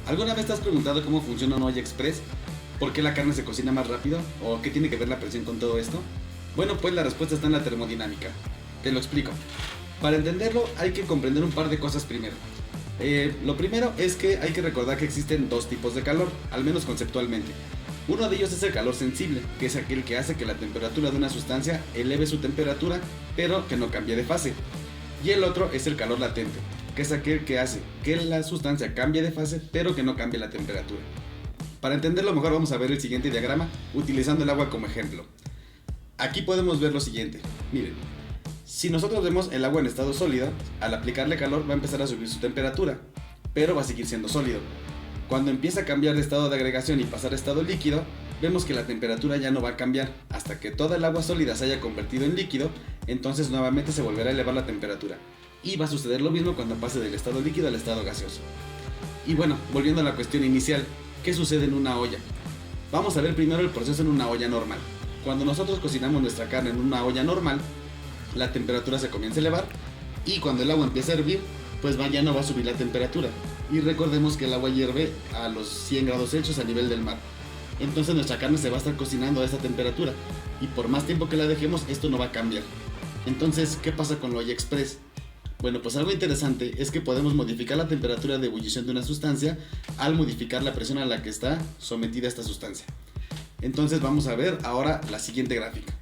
¿Alguna vez te has preguntado cómo funciona una olla express? ¿Por qué la carne se cocina más rápido? ¿O qué tiene que ver la presión con todo esto? Bueno, pues la respuesta está en la termodinámica. Te lo explico. Para entenderlo hay que comprender un par de cosas primero. Lo primero es que hay que recordar que existen dos tipos de calor, al menos conceptualmente. Uno de ellos es el calor sensible, que es aquel que hace que la temperatura de una sustancia eleve su temperatura, pero que no cambie de fase. Y el otro es el calor latente, que es aquel que hace que la sustancia cambie de fase, pero que no cambie la temperatura. Para entenderlo mejor vamos a ver el siguiente diagrama, utilizando el agua como ejemplo. Aquí podemos ver lo siguiente, miren. Si nosotros vemos el agua en estado sólido, al aplicarle calor va a empezar a subir su temperatura, pero va a seguir siendo sólido. Cuando empieza a cambiar de estado de agregación y pasar a estado líquido, vemos que la temperatura ya no va a cambiar hasta que toda el agua sólida se haya convertido en líquido, entonces nuevamente se volverá a elevar la temperatura. Y va a suceder lo mismo cuando pase del estado líquido al estado gaseoso. Y bueno, volviendo a la cuestión inicial, ¿qué sucede en una olla? Vamos a ver primero el proceso en una olla normal. Cuando nosotros cocinamos nuestra carne en una olla normal, la temperatura se comienza a elevar y cuando el agua empieza a hervir, pues ya no va a subir la temperatura. Y recordemos que el agua hierve a los 100 grados Celsius a nivel del mar. Entonces nuestra carne se va a estar cocinando a esa temperatura y por más tiempo que la dejemos esto no va a cambiar. Entonces, ¿qué pasa con la olla express? Bueno, pues algo interesante es que podemos modificar la temperatura de ebullición de una sustancia al modificar la presión a la que está sometida esta sustancia. Entonces vamos a ver ahora la siguiente gráfica.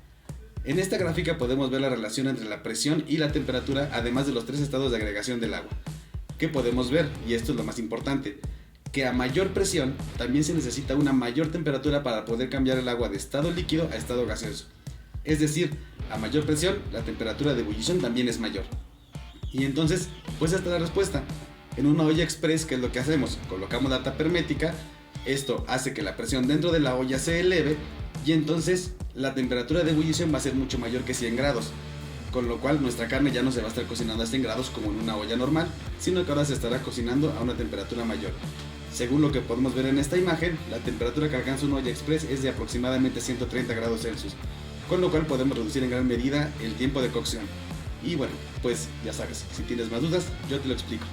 En esta gráfica podemos ver la relación entre la presión y la temperatura, además de los tres estados de agregación del agua. ¿Qué podemos ver? Y esto es lo más importante, que a mayor presión también se necesita una mayor temperatura para poder cambiar el agua de estado líquido a estado gaseoso. Es decir, a mayor presión, la temperatura de ebullición también es mayor. Y entonces, pues esta es la respuesta. En una olla express, ¿qué es lo que hacemos? Colocamos la tapa hermética, esto hace que la presión dentro de la olla se eleve y entonces la temperatura de ebullición va a ser mucho mayor que 100 grados. Con lo cual nuestra carne ya no se va a estar cocinando a 100 grados como en una olla normal, sino que ahora se estará cocinando a una temperatura mayor. Según lo que podemos ver en esta imagen, la temperatura que alcanza una olla express es de aproximadamente 130 grados Celsius, con lo cual podemos reducir en gran medida el tiempo de cocción. Y bueno, pues ya sabes, si tienes más dudas, yo te lo explico.